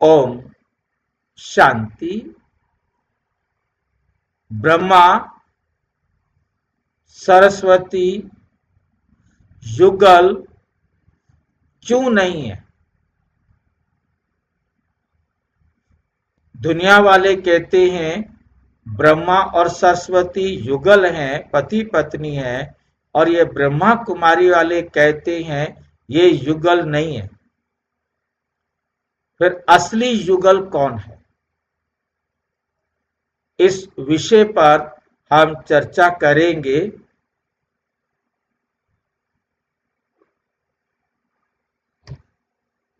ओम शांति। ब्रह्मा सरस्वती युगल क्यों नहीं है? दुनिया वाले कहते हैं ब्रह्मा और सरस्वती युगल हैं, पति पत्नी हैं, और ये ब्रह्मा कुमारी वाले कहते हैं ये युगल नहीं है। फिर असली युगल कौन है? इस विषय पर हम चर्चा करेंगे।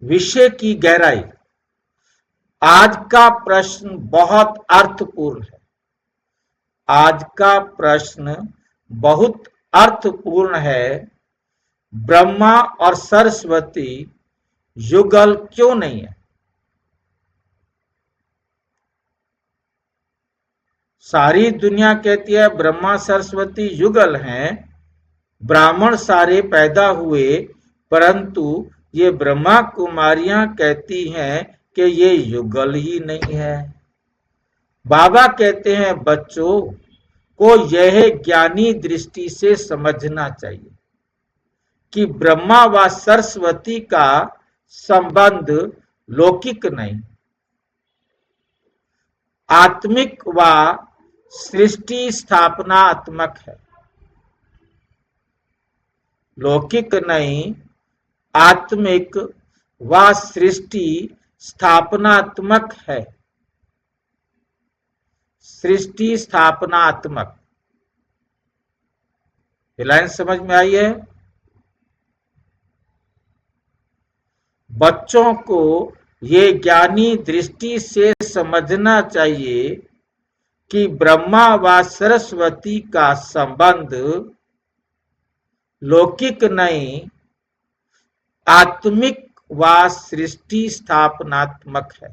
विषय की गहराई। आज का प्रश्न बहुत अर्थपूर्ण है। आज का प्रश्न बहुत अर्थपूर्ण है। ब्रह्मा और सरस्वती युगल क्यों नहीं है? सारी दुनिया कहती है ब्रह्मा सरस्वती युगल हैं। ब्राह्मण सारे पैदा हुए, परंतु ये ब्रह्मा कुमारियां कहती हैं कि ये युगल ही नहीं है। बाबा कहते हैं बच्चों को यह ज्ञानी दृष्टि से समझना चाहिए कि ब्रह्मा व सरस्वती का संबंध लौकिक नहीं, आत्मिक व सृष्टि स्थापनात्मक है। लौकिक नहीं, आत्मिक व सृष्टि स्थापनात्मक है। सृष्टि स्थापनात्मक। लाइन समझ में आई है? बच्चों को ये ज्ञानी दृष्टि से समझना चाहिए कि ब्रह्मा व सरस्वती का संबंध लौकिक नहीं, आत्मिक व सृष्टि स्थापनात्मक है।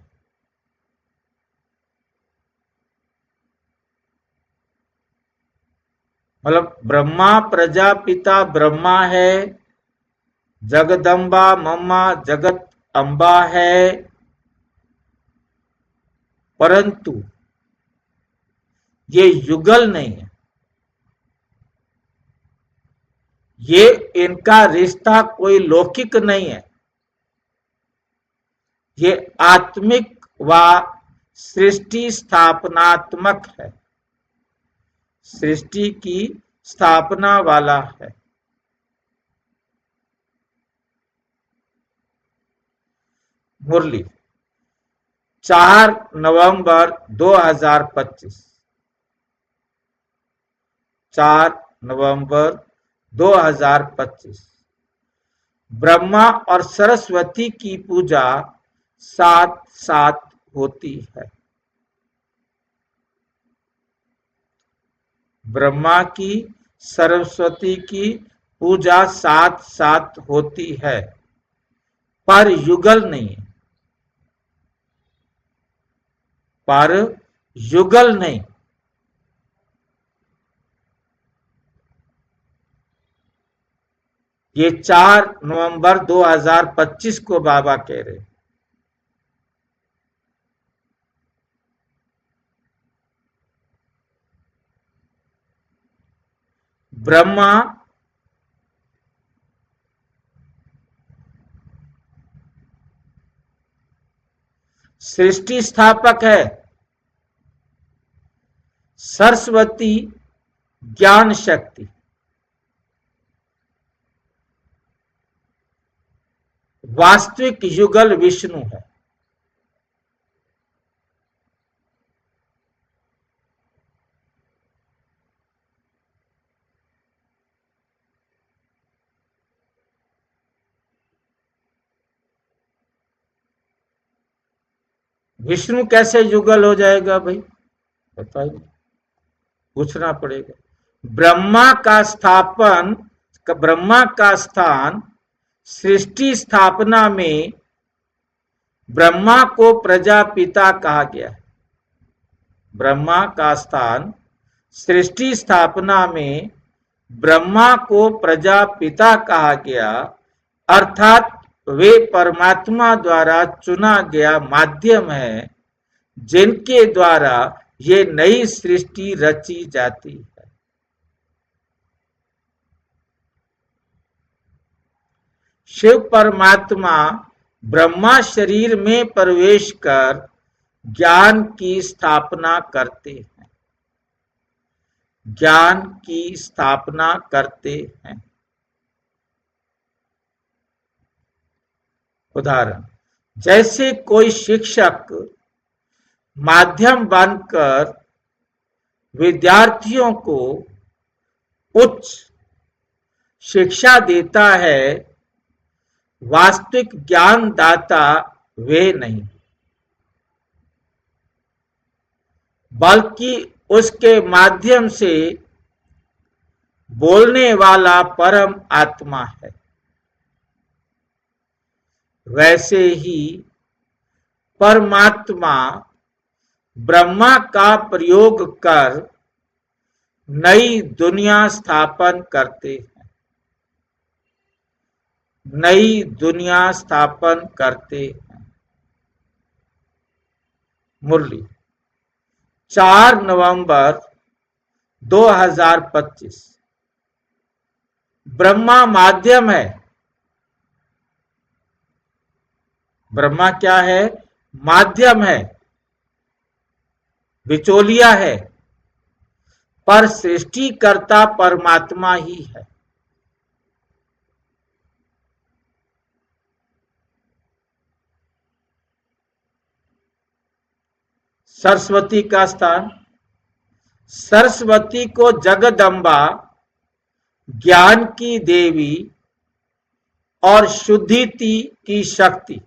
मतलब ब्रह्मा प्रजापिता ब्रह्मा है, जगदम्बा मम्मा जगत अम्बा है, परंतु ये युगल नहीं है। ये इनका रिश्ता कोई लौकिक नहीं है, ये आत्मिक व सृष्टि स्थापनात्मक है। सृष्टि की स्थापना वाला है। मुरली 4 नवंबर 2025। 4 नवंबर 2025। ब्रह्मा और सरस्वती की पूजा साथ साथ होती है। ब्रह्मा की सरस्वती की पूजा साथ साथ होती है, पर युगल नहीं है। पर युगल नहीं। ये 4 नवंबर 2025 को बाबा कह रहे। ब्रह्मा सृष्टि स्थापक है, सरस्वती ज्ञान शक्ति। वास्तविक युगल विष्णु है। विष्णु कैसे युगल हो जाएगा भाई? बताइए, पूछना पड़ेगा। ब्रह्मा का स्थान सृष्टि स्थापना में ब्रह्मा को प्रजापिता कहा गया। ब्रह्मा का स्थान सृष्टि स्थापना में ब्रह्मा को प्रजापिता कहा गया, अर्थात वे परमात्मा द्वारा चुना गया माध्यम है जिनके द्वारा ये नई सृष्टि रची जाती है। शिव परमात्मा ब्रह्मा शरीर में प्रवेश कर ज्ञान की स्थापना करते हैं। ज्ञान की स्थापना करते हैं। उदाहरण, जैसे कोई शिक्षक माध्यम बनकर विद्यार्थियों को उच्च शिक्षा देता है, वास्तविक ज्ञानदाता वे नहीं, बल्कि उसके माध्यम से बोलने वाला परम आत्मा है। वैसे ही परमात्मा ब्रह्मा का प्रयोग कर नई दुनिया स्थापन करते हैं। नई दुनिया स्थापन करते हैं। मुरली 4 नवंबर 2025। ब्रह्मा माध्यम है। ब्रह्मा क्या है? माध्यम है, बिचौलिया है, पर सृष्टिकर्ता परमात्मा ही है। सरस्वती का स्थान। सरस्वती को जगदम्बा, ज्ञान की देवी और शुद्धिति की शक्ति।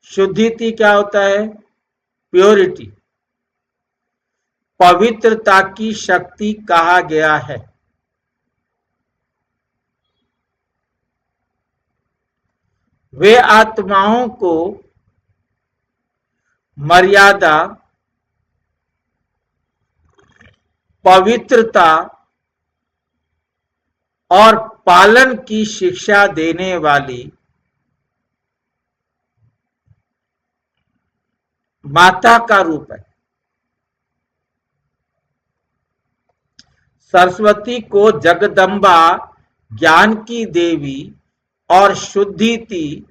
शुद्धिति क्या होता है? प्योरिटी, पवित्रता की शक्ति कहा गया है। वे आत्माओं को मर्यादा, पवित्रता और पालन की शिक्षा देने वाली माता का रूप है। सरस्वती को जगदम्बा, ज्ञान की देवी और शुद्धिति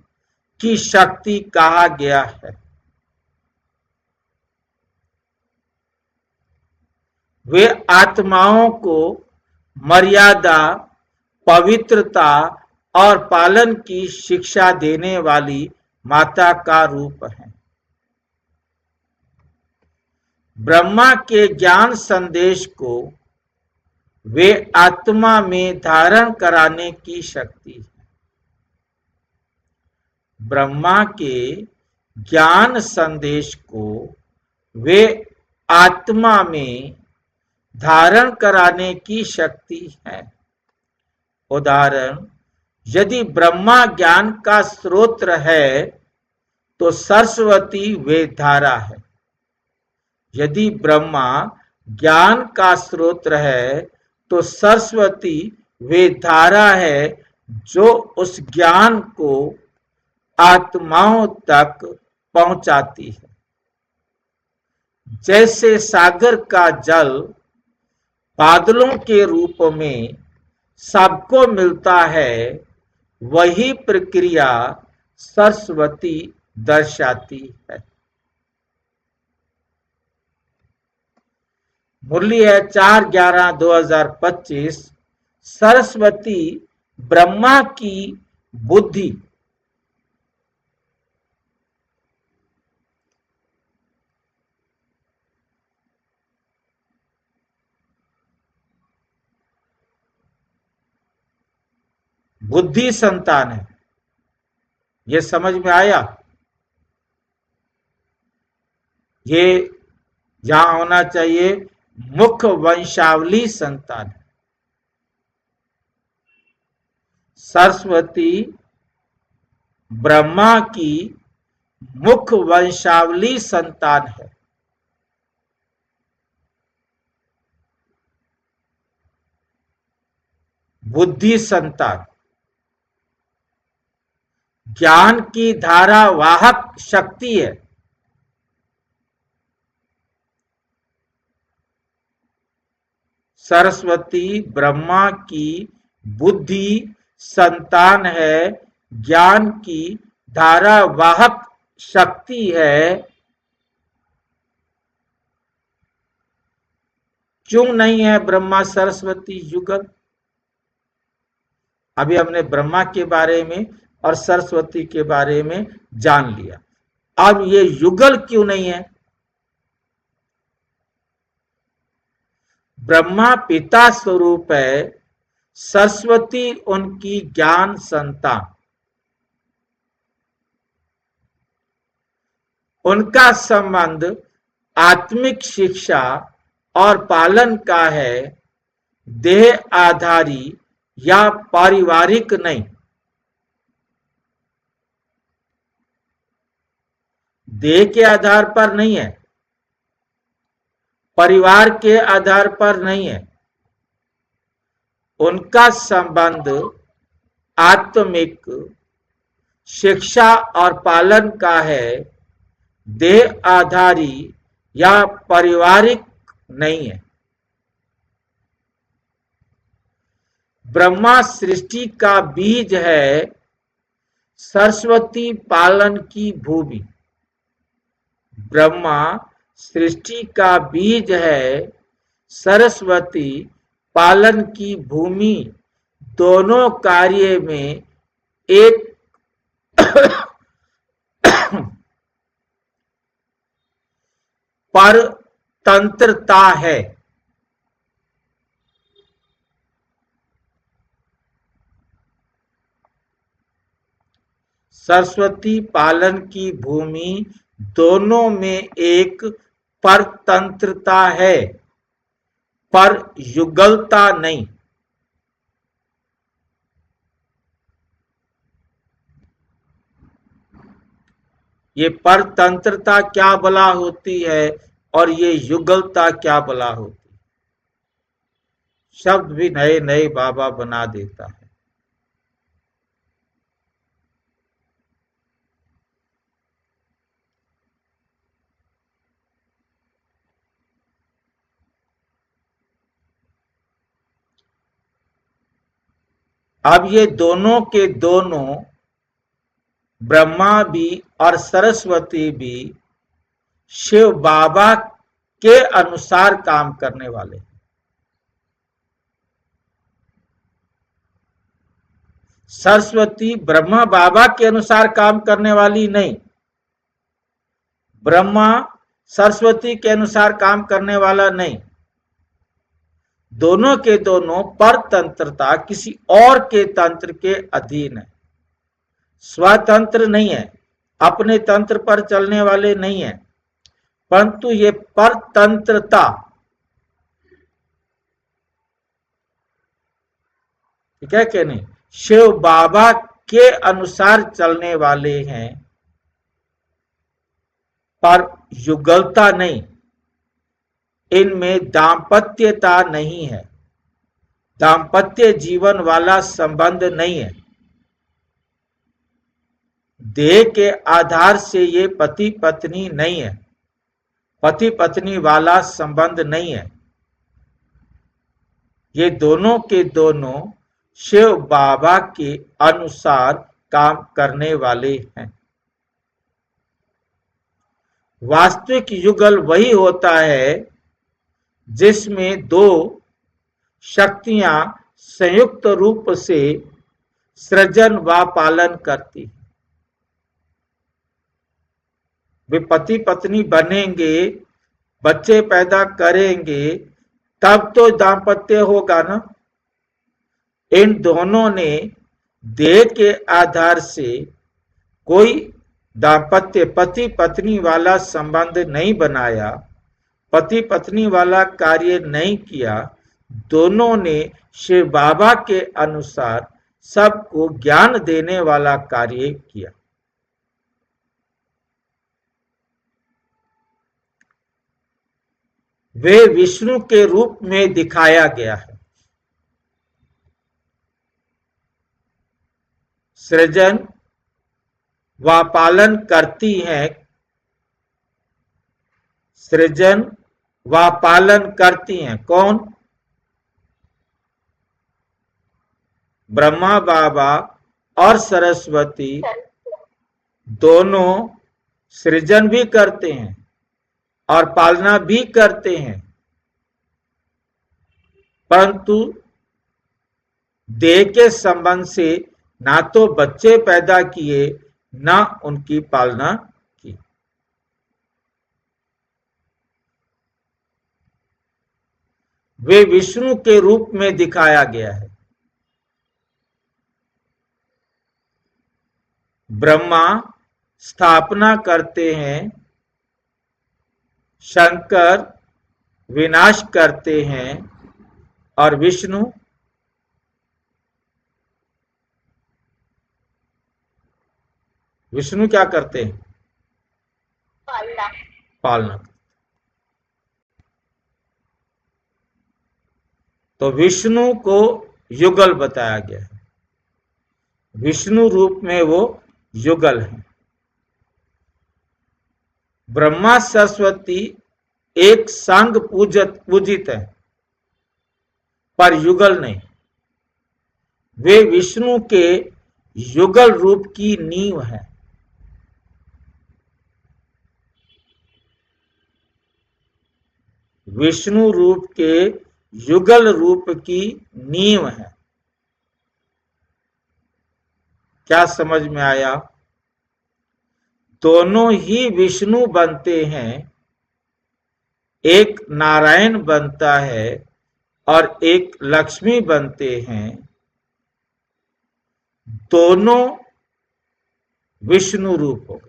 की शक्ति कहा गया है। वे आत्माओं को मर्यादा, पवित्रता और पालन की शिक्षा देने वाली माता का रूप है। ब्रह्मा के ज्ञान संदेश को वे आत्मा में धारण कराने की शक्ति है। ब्रह्मा के ज्ञान संदेश को वे आत्मा में धारण कराने की शक्ति है। उदाहरण, यदि ब्रह्मा ज्ञान का स्रोत है तो सरस्वती वे धारा है। यदि ब्रह्मा ज्ञान का स्रोत है तो सरस्वती वे धारा है जो उस ज्ञान को आत्माओं तक पहुंचाती है। जैसे सागर का जल बादलों के रूप में सबको मिलता है, वही प्रक्रिया सरस्वती दर्शाती है। मुरली है 4/11/2025। सरस्वती ब्रह्मा की बुद्धि, बुद्धि संतान है। ये समझ में आया? ये यहां होना चाहिए मुख्य वंशावली संतान। सरस्वती ब्रह्मा की मुख्य वंशावली संतान है। बुद्धि संतान। ज्ञान की धारा वाहक शक्ति है। सरस्वती ब्रह्मा की बुद्धि संतान है, ज्ञान की धारा वाहक शक्ति है। क्यों नहीं है ब्रह्मा सरस्वती युगल? अभी हमने ब्रह्मा के बारे में और सरस्वती के बारे में जान लिया। अब ये युगल क्यों नहीं है? ब्रह्मा पिता स्वरूप है, सरस्वती उनकी ज्ञान संतान। उनका संबंध आत्मिक शिक्षा और पालन का है, देह आधारी या पारिवारिक नहीं। देह के आधार पर नहीं है, परिवार के आधार पर नहीं है। उनका संबंध आत्मिक शिक्षा और पालन का है, देह आधारी या पारिवारिक नहीं है। ब्रह्मा सृष्टि का बीज है, सरस्वती पालन की भूमि। ब्रह्मा सृष्टि का बीज है, सरस्वती पालन की भूमि। दोनों कार्य में एक परतंत्रता है। सरस्वती पालन की भूमि, दोनों में एक परतंत्रता है, पर युगलता नहीं। ये परतंत्रता क्या भला होती है और ये युगलता क्या भला होती है? शब्द भी नए नए बाबा बना देता है। अब ये दोनों के दोनों, ब्रह्मा भी और सरस्वती भी, शिव बाबा के अनुसार काम करने वाले। सरस्वती ब्रह्मा बाबा के अनुसार काम करने वाली नहीं, ब्रह्मा सरस्वती के अनुसार काम करने वाला नहीं। दोनों के दोनों परतंत्रता किसी और के तंत्र के अधीन है, स्वतंत्र नहीं है, अपने तंत्र पर चलने वाले नहीं है, परंतु ये परतंत्रता, ठीक है कि नहीं, शिव बाबा के अनुसार चलने वाले हैं, पर युगलता नहीं। इनमें दाम्पत्यता नहीं है, दाम्पत्य जीवन वाला संबंध नहीं है। देह के आधार से ये पति पत्नी नहीं है, पति पत्नी वाला संबंध नहीं है। ये दोनों के दोनों शिव बाबा के अनुसार काम करने वाले हैं। वास्तविक युगल वही होता है जिसमें दो शक्तियां संयुक्त रूप से सृजन व पालन करती। वे पति पत्नी बनेंगे, बच्चे पैदा करेंगे, तब तो दाम्पत्य होगा ना। इन दोनों ने देह के आधार से कोई दाम्पत्य पति पत्नी वाला संबंध नहीं बनाया, पति पत्नी वाला कार्य नहीं किया। दोनों ने शिव बाबा के अनुसार सबको ज्ञान देने वाला कार्य किया। वे विष्णु के रूप में दिखाया गया है। सृजन, व पालन करती हैं। सृजन व पालन करती हैं कौन? ब्रह्मा बाबा और सरस्वती दोनों सृजन भी करते हैं और पालना भी करते हैं, परंतु देह के संबंध से ना तो बच्चे पैदा किए ना उनकी पालना की। वे विष्णु के रूप में दिखाया गया है। ब्रह्मा स्थापना करते हैं, शंकर विनाश करते हैं और विष्णु क्या करते हैं? पालना। तो विष्णु को युगल बताया गया है, विष्णु रूप में वो युगल है। ब्रह्मा सरस्वती एक संग पूजित है, पर युगल नहीं। वे विष्णु के युगल रूप की नींव है। विष्णु रूप के युगल रूप की नींव है। क्या समझ में आया? दोनों ही विष्णु बनते हैं, एक नारायण बनता है और एक लक्ष्मी बनते हैं। दोनों विष्णु रूप हो गए।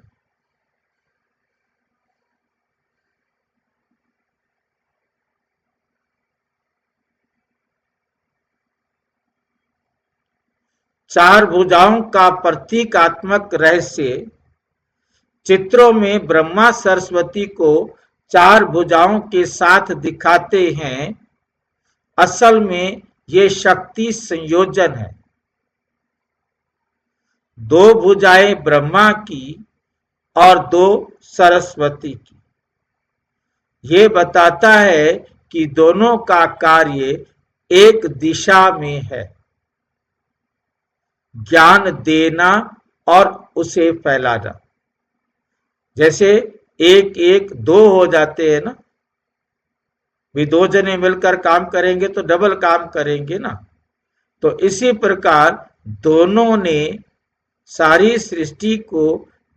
चार भुजाओं का प्रतीकात्मक रहस्य चित्रों में ब्रह्मा सरस्वती को चार भुजाओं के साथ दिखाते हैं। असल में ये शक्ति संयोजन है। दो भुजाएं ब्रह्मा की और दो सरस्वती की। ये बताता है कि दोनों का कार्य एक दिशा में है, ज्ञान देना और उसे फैलाना। जैसे एक एक दो हो जाते हैं ना, भी दो जने मिलकर काम करेंगे तो डबल काम करेंगे ना। तो इसी प्रकार दोनों ने सारी सृष्टि को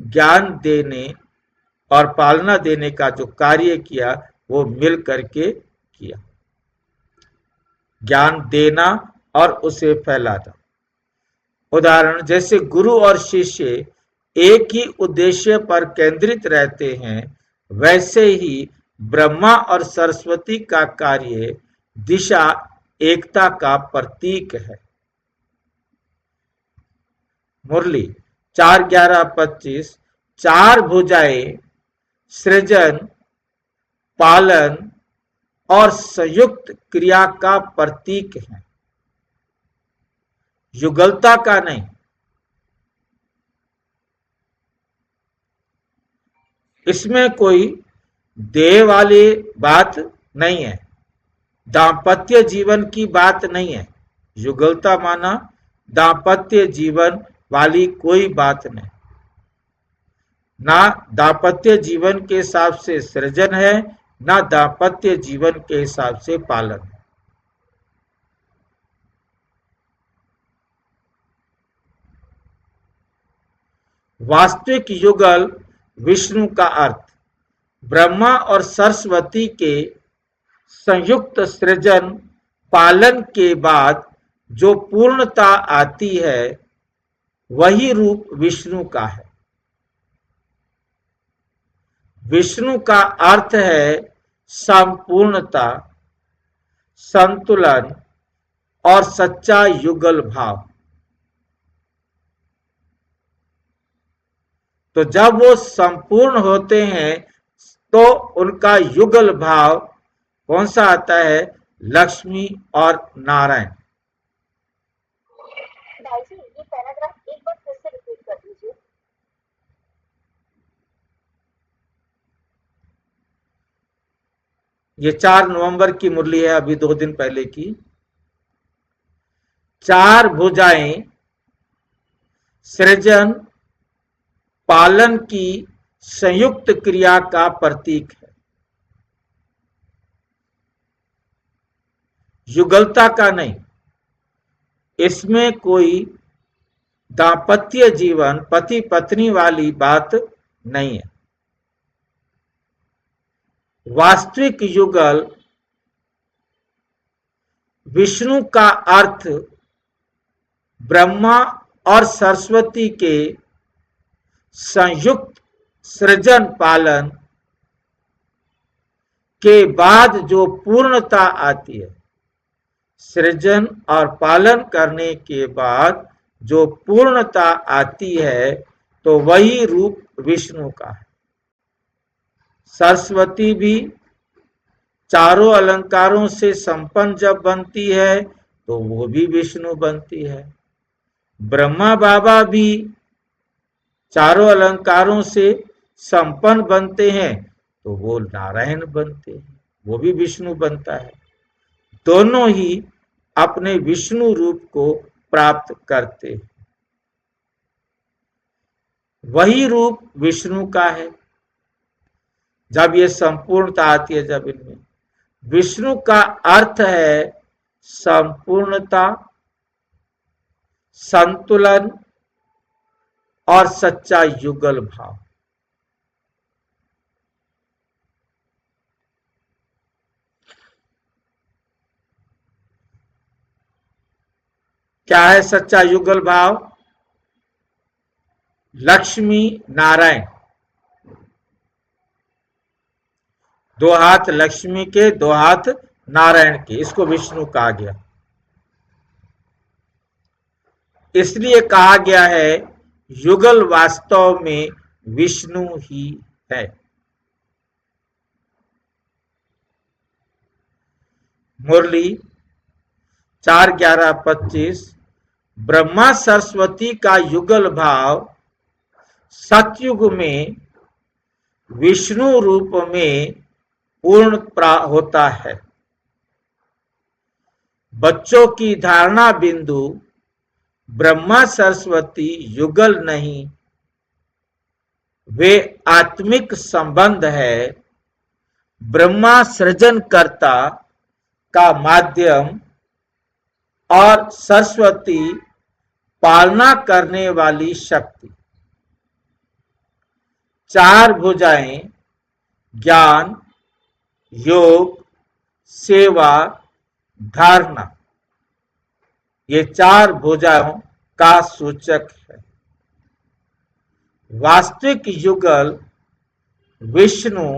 ज्ञान देने और पालना देने का जो कार्य किया वो मिल करके किया। ज्ञान देना और उसे फैलाना। उदाहरण जैसे गुरु और शिष्य एक ही उद्देश्य पर केंद्रित रहते हैं, वैसे ही ब्रह्मा और सरस्वती का कार्य दिशा एकता का प्रतीक है। मुरली 4-11-25 चार भुजाएं सृजन, पालन और संयुक्त क्रिया का प्रतीक है, युगलता का नहीं। इसमें कोई देह वाली बात नहीं है, दाम्पत्य जीवन की बात नहीं है। युगलता माना दाम्पत्य जीवन वाली कोई बात नहीं। ना दाम्पत्य जीवन के हिसाब से सृजन है, ना दाम्पत्य जीवन के हिसाब से पालन है। वास्तविक युगल विष्णु का अर्थ ब्रह्मा और सरस्वती के संयुक्त सृजन पालन के बाद जो पूर्णता आती है वही रूप विष्णु का है। विष्णु का अर्थ है संपूर्णता, संतुलन और सच्चा युगल भाव। तो जब वो संपूर्ण होते हैं तो उनका युगल भाव कौन सा आता है? लक्ष्मी और नारायण। भाई जी, ये पैराग्राफ एक बार फिर से रिपीट कर दीजिए। ये 4 नवंबर की मुरली है, अभी 2 दिन पहले की। 4 भुजाएं सृजन पालन की संयुक्त क्रिया का प्रतीक है, युगलता का नहीं। इसमें कोई दाम्पत्य जीवन पति पत्नी वाली बात नहीं है। वास्तविक युगल विष्णु का अर्थ ब्रह्मा और सरस्वती के संयुक्त सृजन पालन के बाद जो पूर्णता आती है, सृजन और पालन करने के बाद जो पूर्णता आती है, तो वही रूप विष्णु का है। सरस्वती भी चारों अलंकारों से संपन्न जब बनती है तो वो भी विष्णु बनती है। ब्रह्मा बाबा भी चारों अलंकारों से संपन्न बनते हैं तो वो नारायण बनते हैं, वो भी विष्णु बनता है। दोनों ही अपने विष्णु रूप को प्राप्त करते हैं। वही रूप विष्णु का है। जब ये संपूर्णता आती है, जब इनमें विष्णु का अर्थ है संपूर्णता, संतुलन और सच्चा युगल भाव। क्या है सच्चा युगल भाव? लक्ष्मी नारायण, 2 हाथ लक्ष्मी के, 2 हाथ नारायण के, इसको विष्णु कहा गया। इसलिए कहा गया है युगल वास्तव में विष्णु ही है। मुरली 4-11-25। ब्रह्मा सरस्वती का युगल भाव सतयुग में विष्णु रूप में पूर्ण होता है। बच्चों की धारणा बिंदु ब्रह्मा सरस्वती युगल नहीं, वे आत्मिक संबंध है। ब्रह्मा सृजनकर्ता का माध्यम और सरस्वती पालना करने वाली शक्ति। 4 भुजाएं ज्ञान, योग, सेवा, धारणा, ये 4 भुजाओं का सूचक है। वास्तविक युगल विष्णु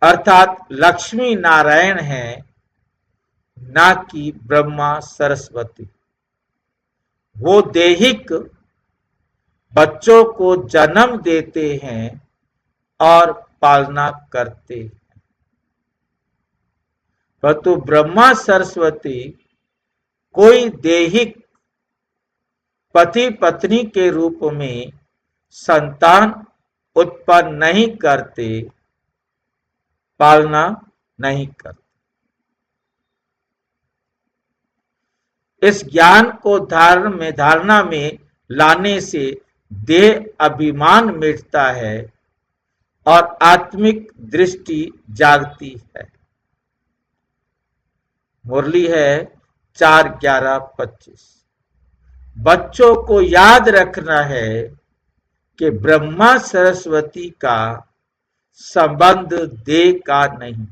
अर्थात लक्ष्मी नारायण है, ना कि ब्रह्मा सरस्वती। वो दैहिक बच्चों को जन्म देते हैं और पालना करते हैं, परंतु ब्रह्मा सरस्वती कोई दैहिक पति पत्नी के रूप में संतान उत्पन्न नहीं करते, पालना नहीं करते। इस ज्ञान को धारणा में लाने से देह अभिमान मिटता है और आत्मिक दृष्टि जागती है। मुरली है 4-11-25। बच्चों को याद रखना है कि ब्रह्मा सरस्वती का संबंध देह का नहीं।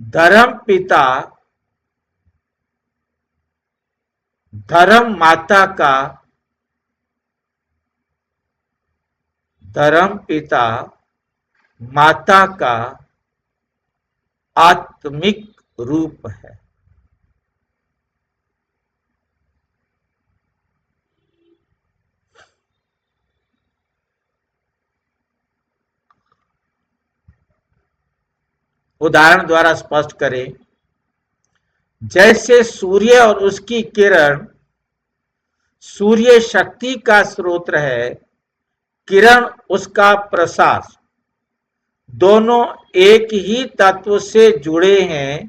धर्म पिता धर्म माता का, धर्म पिता माता का आत्मिक रूप है। उदाहरण द्वारा स्पष्ट करें, जैसे सूर्य और उसकी किरण सूर्य शक्ति का स्रोत है, किरण उसका प्रसार, दोनों एक ही तत्व से जुड़े हैं,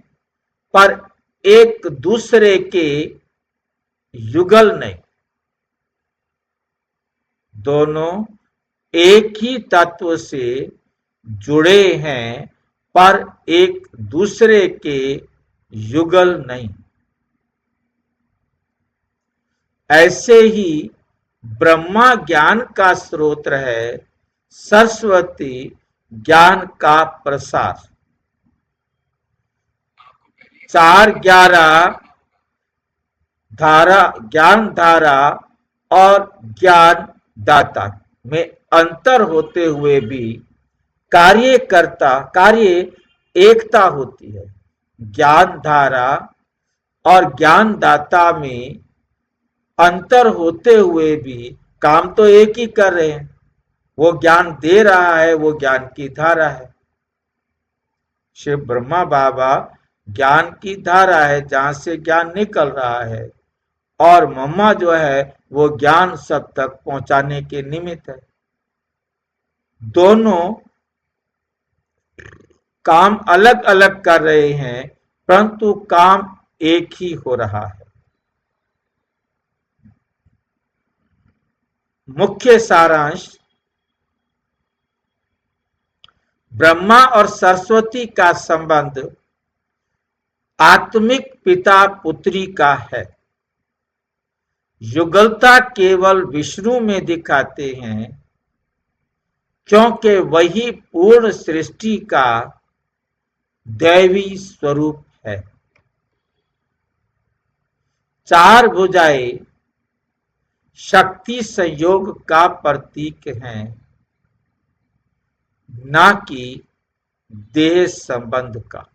पर एक दूसरे के युगल नहीं। दोनों एक ही तत्व से जुड़े हैं, पर एक दूसरे के युगल नहीं। ऐसे ही ब्रह्मा ज्ञान का स्रोत है, सरस्वती ज्ञान का प्रसार। 4-11 धारा, ज्ञान धारा और ज्ञान दाता में अंतर होते हुए भी कार्य एकता होती है। ज्ञान धारा और ज्ञान दाता में अंतर होते हुए भी काम तो एक ही कर रहे हैं। वो ज्ञान दे रहा है, वो ज्ञान की धारा है। शिव ब्रह्मा बाबा ज्ञान की धारा है, जहां से ज्ञान निकल रहा है, और मम्मा जो है वो ज्ञान सब तक पहुंचाने के निमित्त है। दोनों काम अलग अलग कर रहे हैं, परंतु काम एक ही हो रहा है। मुख्य सारांश, ब्रह्मा और सरस्वती का संबंध आत्मिक पिता पुत्री का है। युगलता केवल विष्णु में दिखाते हैं, क्योंकि वही पूर्ण सृष्टि का दैवी स्वरूप है। 4 भुजाएं शक्ति संयोग का प्रतीक हैं, न कि देह संबंध का।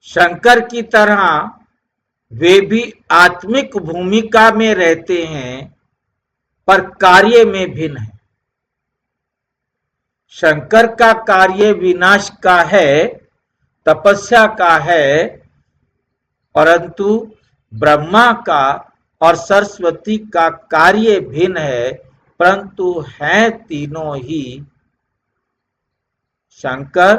शंकर की तरह वे भी आत्मिक भूमिका में रहते हैं, पर कार्य में भिन्न है। शंकर का कार्य विनाश का है, तपस्या का है, परंतु ब्रह्मा का और सरस्वती का कार्य भिन्न है, परंतु हैं तीनों ही। शंकर,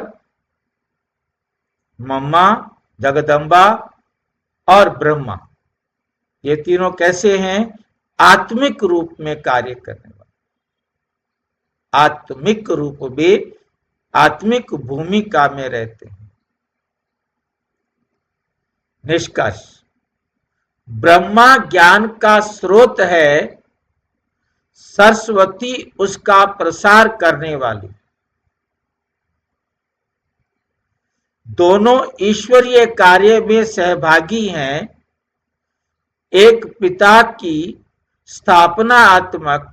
मम्मा, जगदम्बा और ब्रह्मा, ये तीनों कैसे हैं? आत्मिक रूप में कार्य करने वाले, आत्मिक रूप में, आत्मिक भूमिका में रहते हैं। निष्कर्ष, ब्रह्मा ज्ञान का स्रोत है, सरस्वती उसका प्रसार करने वाली। दोनों ईश्वरीय कार्य में सहभागी हैं। एक पिता की स्थापनात्मक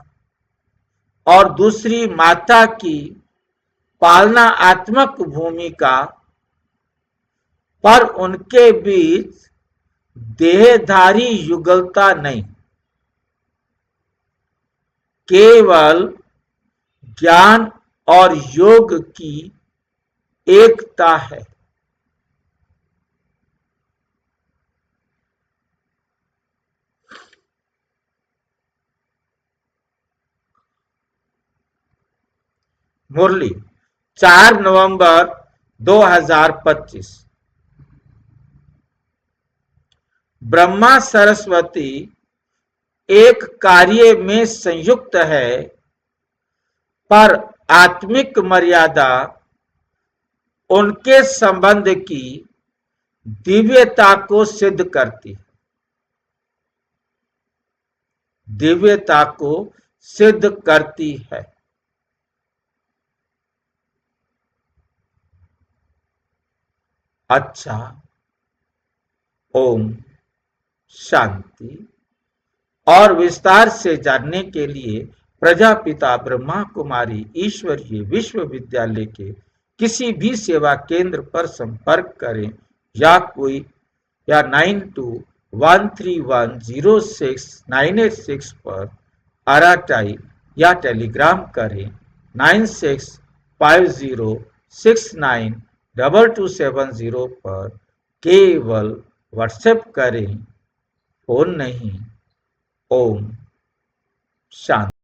और दूसरी माता की पालनात्मक भूमिका, पर उनके बीच देहधारी युगलता नहीं, केवल ज्ञान और योग की एकता है। मुरली 4 नवंबर 2025। ब्रह्मा सरस्वती एक कार्य में संयुक्त है, पर आत्मिक मर्यादा उनके संबंध की दिव्यता को सिद्ध करती है, दिव्यता को सिद्ध करती है। अच्छा, ओम शांति। और विस्तार से जानने के लिए प्रजापिता ब्रह्मा कुमारी ईश्वरीय विश्वविद्यालय के किसी भी सेवा केंद्र पर संपर्क करें, या कोई या 9213106986 पर RTI या टेलीग्राम करें। 9650692270 पर केवल व्हाट्सएप करें, फोन नहीं। ओम शांति।